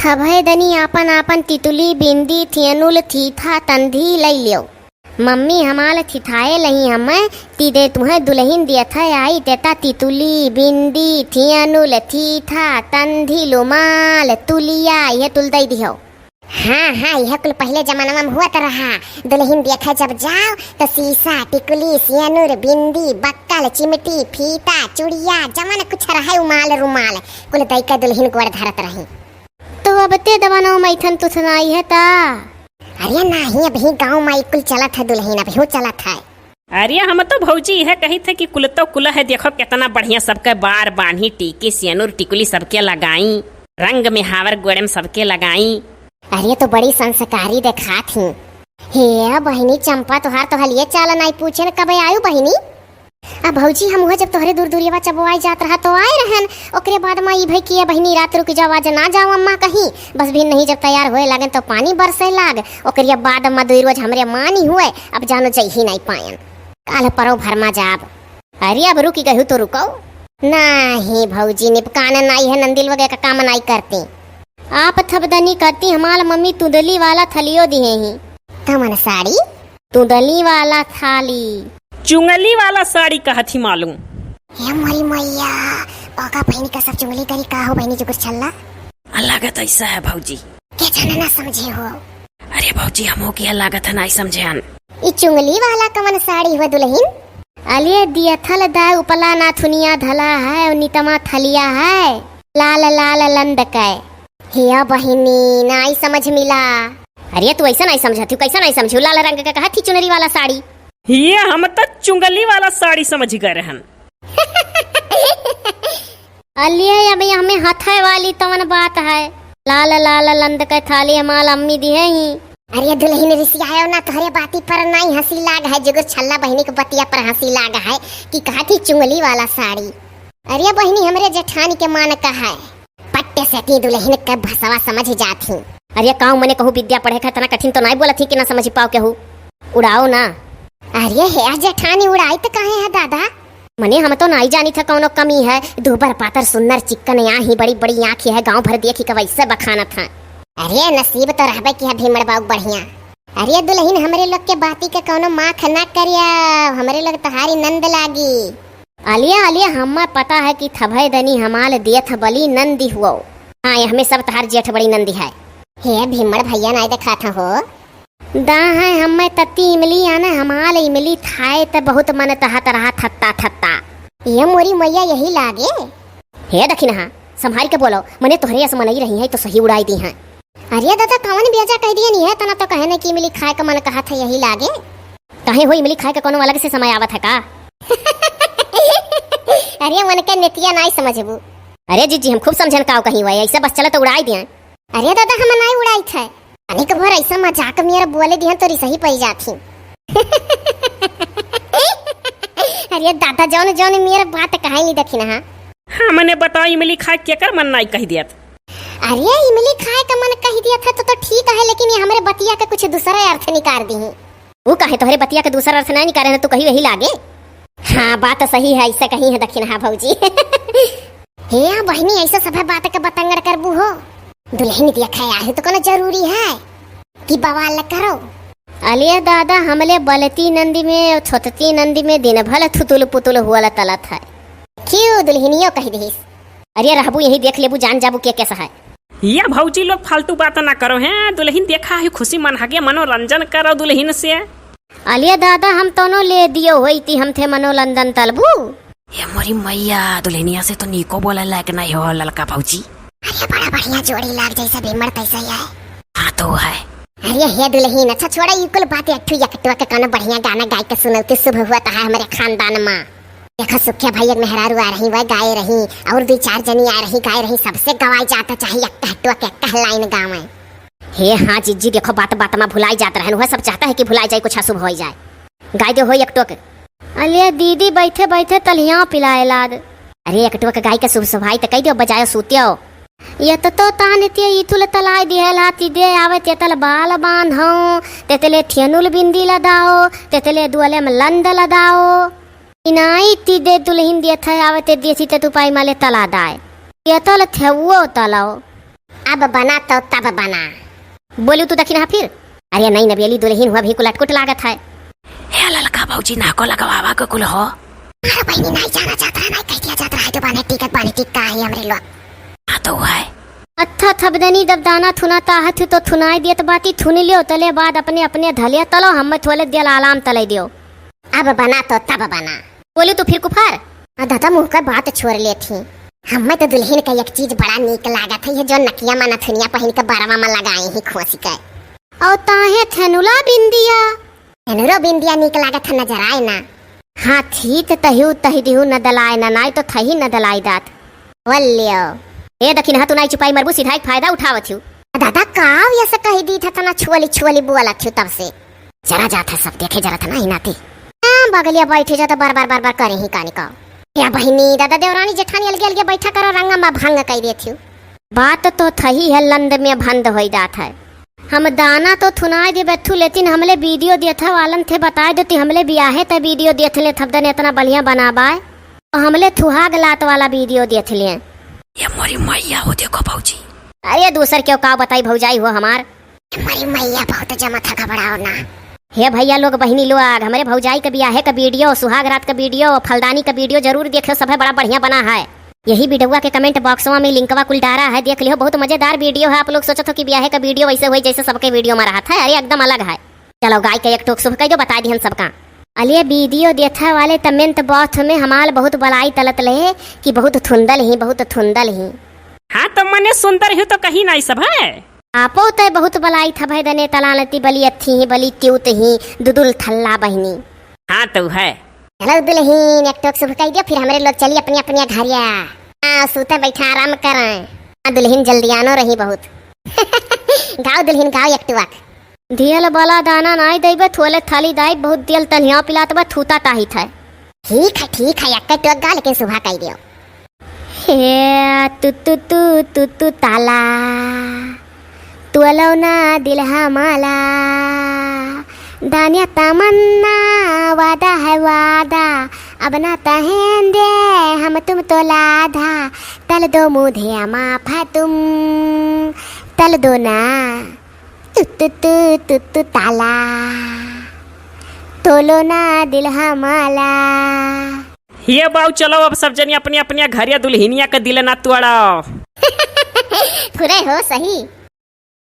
थभय दनी आपन आपन तितुली बिंदी थियनुल थीथा तंधी लई लियो। मम्मी हमाल थिथाए लही हमें ती दे तुम्हें दुल्हन दिया था आई तेता तितुली बिंदी थियनुल थीथा तंधी लुमाल तुलिया यह तुल दई दियो। हाँ हाँ, यह कुल पहले जमाना में हुआ तो रहा। दुल्हन देखा जब जाओ तो शीशा टिकुली सियानुर बिंदी बक्कल चिमटी फीता चूड़िया जमाना कुछ रहा उमाल रुमाल कुल दई का दुल्हन गोड़ धरत रही। तो अब ते दवानो मैथन तु सुनाई है ता। अरे नहीं, अभी गाँव में कुल चला था दुल्हन अभी चला था। अरे हम तो भौजी है कही थे कि कुल तो कुल है, देखो कितना बढ़िया सबके बार बांधी टीके सियानुर टिकुली सबके लगाई, रंग में हावर गोड़े में सबके लगाई। अरे तो बड़ी संस्कारी देखा थी। हे बहिनी चंपा तोहार तो हलिए चाल नहीं पूछे न कब आयु बहिनी। अब भौजी हम जब तोहरे दूर दूरिया जब आई जात रहा तो आए रहन। ओकरे बाद में ई भई कि बहिनी रात रुक जाओ आज ना जाओ अम्मा कहीं। बस भी नहीं जब तैयार होए लागन तो पानी बरसे लाग। ओकरे बाद अम्मा दुई रोज हमरे मानी हुए अब जानो जई ही नहीं पायन। काल परो भरमा जाब। अरे अब रुकी गहु तो रुको। नहीं भौजी निपकान नहीं है नंदिल वगैरह का काम नहीं करती। आप थबदनी करती हमार मम्मी तुदली वाला थलियो दिए ही। कमन साड़ी तुदली वाला थाली चुंगली वाला साड़ी कहती मालूम। हे मोरी मैया ओका बहनी का सब चुंगली करी का हो बहनी जो कुछ चलला। लागत ऐसा है भौजी के जाना ना समझे हो। अरे भौजी हमो की लागत है नहीं समझे हन। ई चुंगली वाला कमन साड़ी हुआ दुल्हन। अलिए दिया थल दा उपला ना थुनिया धला है नितमा थलिया है लाल लाल लंद कै। हिया बहिनी नहीं समझ मिला। अरे तू ऐसा नहीं समझा तू कैसा नहीं समझू लाल रंग का कहा थी चुनरी वाला साड़ी। ये हम तो चुंगली वाला साड़ी समझ गए रहन। अलिए अभी हमें हथे वाली तवन बात है लाल लाल लंद के थाली हमाल अम्मी दी है ही। अरे दुल्हन रिसियायो ना तोहरे बाती पर नहीं हंसी लाग है जगह छल्ला बहिनी के बतिया पर हंसी लाग है कि कहा थी चुंगली वाला साड़ी। अरे बहिनी हमरे जेठानी के मान का है पट्टे से ती दुल्हन के भसवा समझ जाती। अरे काऊ मने कहू विद्या पढ़े का इतना कठिन तो नहीं बोला थी कि ना समझ पाओ केहू उड़ाओ ना। अरे है जेठानी उड़ाई तो कहे है दादा। मने हम तो नहीं जानी था कौनो कमी है दुबर पातर सुंदर चिकन ही बड़ी बड़ी आँखी है गांव भर देखी के वैसे बखाना था। अरे नसीब तो रहबे कि भीमड़ बाबू बढ़िया। अरे दुल्हन हमरे लोग के बाती के कोनो माख ना करिया हमरे लोग तहारी नंद लागी। आलिया आलिया हमें पता है कि थभय दनी हमाल दियथ बली नंदी हुआ। हाँ हमें सब तहार जेठ बड़ी नंदी है। हे भीमड़ भैया नहीं देखा था हो दा है हमें तत्ती इमली आना हमाल इमली थाए त बहुत मन तहत रहा थत्ता थत्ता। ये मोरी मैया यही लागे। हे दखिन हाँ संभाल के बोलो मने तोहरे ऐसा मन ही रही है तो सही उड़ाई दी है। अरे दादा कौन बेजा कह दिया नहीं है तना तो कहने की इमली खाए का मन कहा था यही लागे। कहे हो इमली खाए का कोनो अलग से समय आवत है का। अरे मन के नेतिया नहीं समझबू। अरे जीजी हम खूब समझन का कहीं हुआ ऐसा बस चलो तो उड़ाई दिया। अरे दादा हम नहीं उड़ाई थे अनेक भर ऐसा मजाक मेरा बोले दिया तो सही पई जाती। अरे दादा जौन जौन मेरा बात कहा नहीं देखी ना। हाँ मैंने बताओ इमली खाए क्या कर मन नहीं कह दिया। अरे इमली खाए का मन कह दिया था तो ठीक है लेकिन ये हमारे बतिया का कुछ दूसरा अर्थ निकाल दी है। वो कहे तोहरे बतिया का दूसरा अर्थ नहीं निकाले तो कहीं वही लागे। हाँ बात सही है ऐसा कहीं है दक्षिण हाँ भौजी। हे बहनी ऐसा सब बात का बतंगड़ करबू हो। दुल्हन देखा है तो कोनो जरूरी है कि बवाल करो। अलिया दादा हमले बलती नंदी में और छोटती नंदी में दिन भर थुतुल पुतुल हुआ तलत है। क्यों दुल्हनियो कह दीस। अरे रहबू यही देख लेबू जान जाबू के कैसा है। ये भौजी लोग फालतू बात ना करो हैं दुल्हन देखा है खुशी मन हगे मनोरंजन करो दुल्हन से। अलिया दादा हम दोनों ले दियो होई थी हम थे मनोरंजन तलबू। ये मोरी मैया दुल्हनिया से तो नीको बोला लायक नहीं हो ललका भौजी। अरे बड़ा बढ़िया जोड़ी लाग जैसा भीमड़ तैसा ही है। हाँ तो है। अरे हे दुल्हन अच्छा छोड़ा ये कुल बात एकठू एकटुआ के कोनो बढ़िया गाना गाय के सुनौती शुभ हुआ था हमारे खानदान में। देखो सुखिया भैया मेहरारू आ रही वह गाय रही और दो चार जनी आ रही गाय रही सबसे गवाई जाता चाहे एकटुआ के एकटा लाइन गावे। हे हाँ जीजी देखो बात बात में भुलाई जाता रहन वह सब चाहता है कि भुलाई जाए कुछ अशुभ हो जाए। गाय दे हो एकटुआ के। अलिया दीदी बैठे बैठे तलिया पिलाए लाद। अरे एकटुआ के गाय के शुभ सभाई तो कह दियो बजायो सूतियो। ये तो तानते इथुल तलाई दिहला तिदे आवे तेतल बाल बांधो तेतले ठेनुल बिंदी लदाओ तेतले दुअले में लंद लदाओ इनाई तिदे दुल्हन दिए थे आवे ते देसी ते तुपाई माले तला दाए तेतल थे वो तलाओ। अब बना तो तब बना। बोलू तू दखी रहा फिर। अरे नहीं नबेली दुल्हन हुआ भी कुलटकुट लागत है। हे ललका भौजी नाको लगवावा के कुल हो। अरे बहनी नहीं जाना चाहता है, नहीं कह दिया जाता है तो बाने टिकट है हमरे लोग। हाँ तो है अच्छा थबदनी दबदाना थुना ताहत तो थुनाई दियत बाती थुन लियो तले बाद अपने अपने धलिया तलो हम थोले दियल आलाम तले दियो। अब बना तो तब बना। बोली तू फिर कुफार। दादा मुँह का बात छोड़ ले थी। हमें तो दुल्हन का एक चीज बड़ा नीक लागत है, जो नकिया में नथुनिया पहन के बारवा में लगाई ही खोसी के। और ताहे थेनुला बिंदिया। एनरो बिंदिया नीक लागत है, नजर आए ना। हाँ थी तो तहिउ तही दिहु न दलाए न नाई तो थही न दलाई दात। बोलियो ए दखिन तू नाई चुपाई मरबू सीधा फायदा उठावत हूँ। दादा काव ये से कही दी था ना छुअली छुअली बुआला थी तब से। जरा जात है सब देखे जरा था ना ही नाती। बगलिया बैठे जाता बार बार करे ही कानी का। या बहनी दादा देवरानी जेठानी अलगे अलगे बैठा करो रंगा में भंग कह देती हूँ। बात तो थही है लंद में भंद हो जात है। हम दाना तो थुनाई दे बैठू लेकिन हमले वीडियो दिए था वालन थे बताए देती हमले बियाहे त वीडियो दिए थे थबदन इतना बढ़िया बनाबाए और हमले थुहाग लात वाला वीडियो दिए थे। ये मोरी मैया हो देखो भौजी। अरे दूसर क्यों का बताई भौजाई हो हमार। हमारी मैया बहुत जमा था घबराओ ना। हे भैया लोग बहनी लोग हमारे भौजाई का बियाहे का वीडियो सुहाग रात का वीडियो फलदानी का वीडियो जरूर देखो, सब है बड़ा बढ़िया बना है। यही वीडियो के कमेंट बॉक्स में लिंकवा कुल डारा है, देख लियो बहुत मजेदार वीडियो है। आप लोग सोचो कि ब्याहे का वीडियो वैसे हुई जैसे सबके वीडियो में रहा था। अरे एकदम अलग है। चलो गाय का एक टोक सुबह कह दो बता दी हम सबका। अलिए वीडियो देखा वाले तमेंट बॉथ में हमाल बहुत बलाई तलत ले कि बहुत थुंदल ही बहुत थुंदल ही। हाँ तो मने सुंदर ही तो कहीं नहीं सब है। आपो तो बहुत बलाई था भाई दने तलानती बली अच्छी ही बली क्यूट ही दुदुल थल्ला बहनी। हाँ तो है। चलो दुल्हन एक टोक सुबह कह दियो फिर हमारे लोग चलिए अपनी अपनी घरिया। सूते बैठा आराम करें। दुल्हन जल्दी आनो रही बहुत। गाओ दुल्हन गाओ एक टुक। दियल बाला दाना नाई देबे थोले थाली दाई बहुत दियल तनिया पिलात बा थूता ताही था। ठीक है एक टुक गा लेकिन सुबह कह दियो। हे तू तू तू तू तू ताला तू अलौना दिल हमाला दानिया तमन्ना वादा है वादा अब ना तहेंदे हम तुम तो लाधा तल दो मुझे अमाफा तुम तल दो ना तू तू तू तू तू ताला तोलो ना दिल हमाला। ये बाऊ चलो अब सब जनी अपनी अपनी घरिया दुल्हनिया का दिल ना तुड़ाओ। पूरे हो सही।